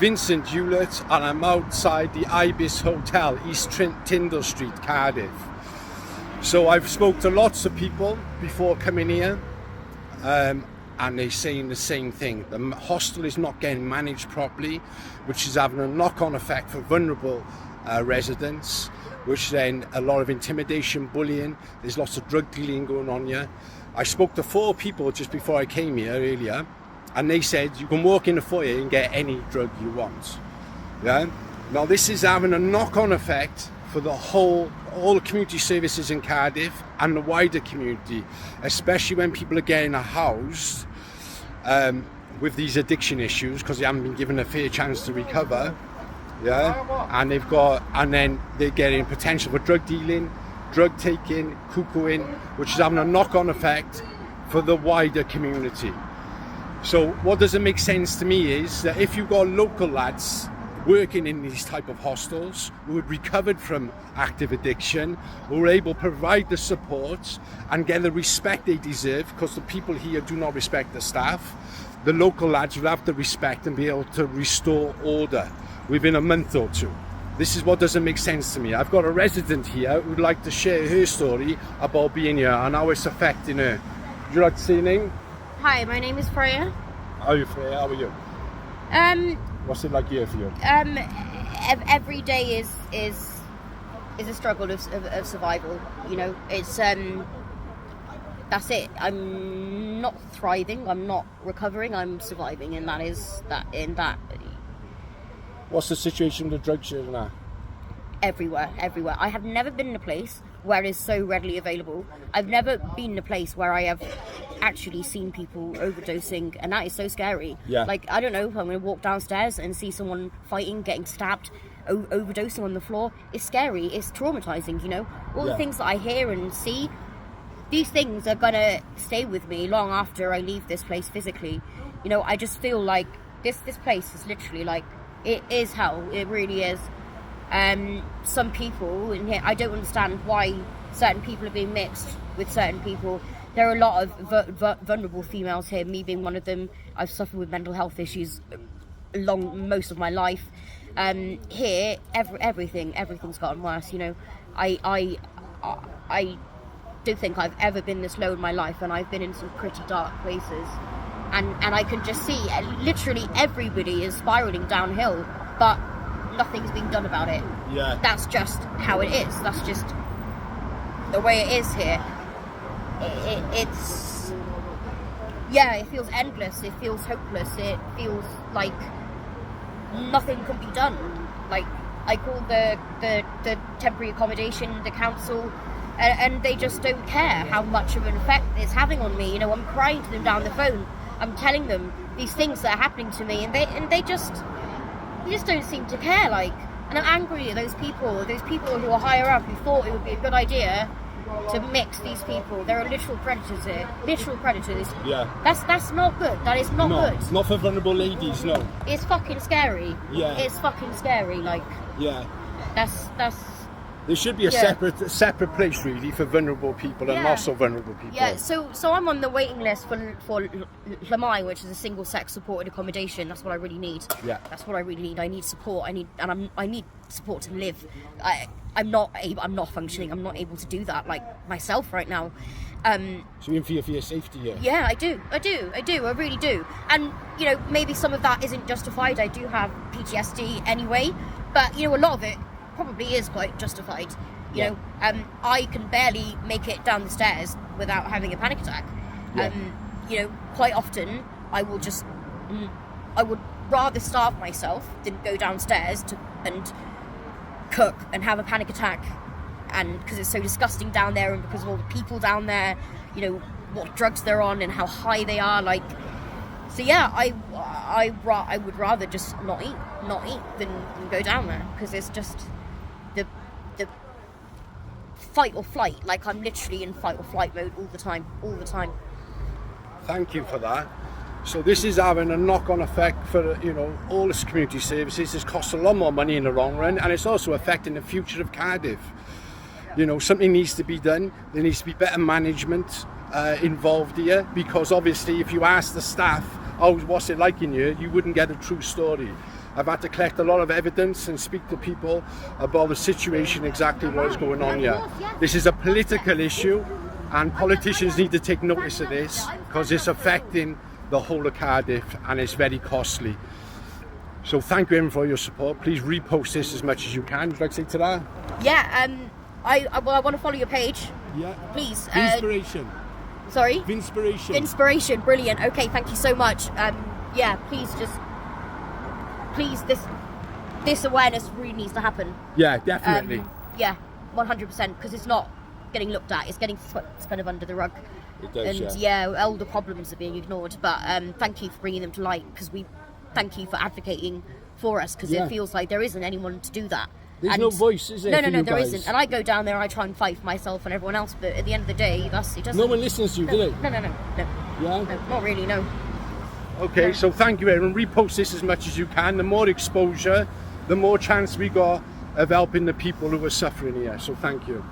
Vincent Hewlett, and I'm outside the IBIS Hotel, East Tyndall Street, Cardiff. So I've spoke to lots of people before coming here, and they're saying the same thing. The hostel is not getting managed properly, which is having a knock-on effect for vulnerable residents, which then a lot of intimidation, bullying, there's lots of drug dealing going on here. I spoke to 4 people just before I came here earlier, and they said you can walk in the foyer and get any drug you want. Yeah. Now this is having a knock-on effect for all the community services in Cardiff and the wider community, especially when people are getting housed with these addiction issues because they haven't been given a fair chance to recover. Yeah, and then they're getting potential for drug dealing, drug taking, cuckooing, which is having a knock-on effect for the wider community. So what doesn't make sense to me is that if you've got local lads working in these type of hostels who had recovered from active addiction, who are able to provide the support and get the respect they deserve, because the people here do not respect the staff, the local lads will have the respect and be able to restore order within a month or 2. This is what doesn't make sense to me. I've got a resident here who'd like to share her story about being here and how it's affecting her. Would you like to say your name? Hi, my name is Freya. How are you, Freya? How are you? What's it like here for you? Every day is a struggle of survival. You know, it's that's it. I'm not thriving. I'm not recovering. I'm surviving, and that is that. What's the situation with the drugs here now? Everywhere. I have never been in a place where it is so readily available. I've never been in a place where I have actually seen people overdosing, and that is so scary. Yeah. Like, I don't know if I'm going to walk downstairs and see someone fighting, getting stabbed, overdosing on the floor. It's scary. It's traumatizing, you know? All the things that I hear and see, these things are going to stay with me long after I leave this place physically. You know, I just feel like this place is literally like, it is hell. It really is. Some people in here, I don't understand why certain people are being mixed with certain people. There are a lot of vulnerable females here, me being one of them. I've suffered with mental health issues most of my life. Here, everything's gotten worse. You know, I don't think I've ever been this low in my life, and I've been in some pretty dark places. And I can just see literally everybody is spiraling downhill, but nothing's being done about it. Yeah. That's just how it is. That's just the way it is here. It's it feels endless. It feels hopeless. It feels like nothing can be done. Like, I called the temporary accommodation, the council, and they just don't care how much of an effect it's having on me. You know, I'm crying to them down the phone. I'm telling them these things that are happening to me, and they just don't seem to care. Like, and I'm angry at those people who are higher up who thought it would be a good idea to mix these people. There are literal predators here. Literal predators. Yeah. That's not good. That is not good. Not for vulnerable ladies, no. It's fucking scary. Yeah. It's fucking scary. Like. Yeah. That's. There should be a separate place really for vulnerable people and not so vulnerable people. Yeah, so I'm on the waiting list for Lamai, which is a single sex supported accommodation. That's what I really need. Yeah. That's what I really need. I need support. I need support to live. I'm not functioning. I'm not able to do that like myself right now. So you in fear for your safety here? Yeah, I do. I really do. And you know, maybe some of that isn't justified. I do have PTSD anyway, but you know, a lot of it probably is quite justified. You know, I can barely make it down the stairs without having a panic attack. You know, quite often I would rather starve myself than go downstairs and cook and have a panic attack, and because it's so disgusting down there, and because of all the people down there, you know, what drugs they're on and how high they are. Like, so yeah, I would rather just not eat than go down there, because it's just the fight or flight. Like, I'm literally in fight or flight mode all the time. Thank you for that. So this is having a knock-on effect for, you know, all this community services. This costs a lot more money in the long run, and it's also affecting the future of Cardiff. You know, something needs to be done. There needs to be better management involved here, because obviously if you ask the staff, oh, what's it like in here, you wouldn't get a true story. I've had to collect a lot of evidence and speak to people about the situation, exactly what is going on here. This is a political issue, and politicians need to take notice of this because it's affecting the whole of Cardiff and it's very costly. So thank you everyone for your support. Please repost this as much as you can. Would you like to say to that? Yeah, I want to follow your page. Yeah. Please. Inspiration. Sorry? Inspiration. Inspiration, brilliant. Okay, thank you so much. Yeah, please, this awareness really needs to happen. Yeah, definitely. Yeah, 100%, because it's not getting looked at, it's getting swept kind of under the rug. It does, and yeah, all the problems are being ignored, but thank you for bringing them to light, because we thank you for advocating for us, because it feels like there isn't anyone to do that. There's no voice, is there? No, there isn't. And I go down there and I try and fight for myself and everyone else, but at the end of the day, it doesn't. No one listens to you, do they? No. Yeah? No, not really, no. Okay, so thank you everyone. Repost this as much as you can. The more exposure, the more chance we got of helping the people who are suffering here. So thank you.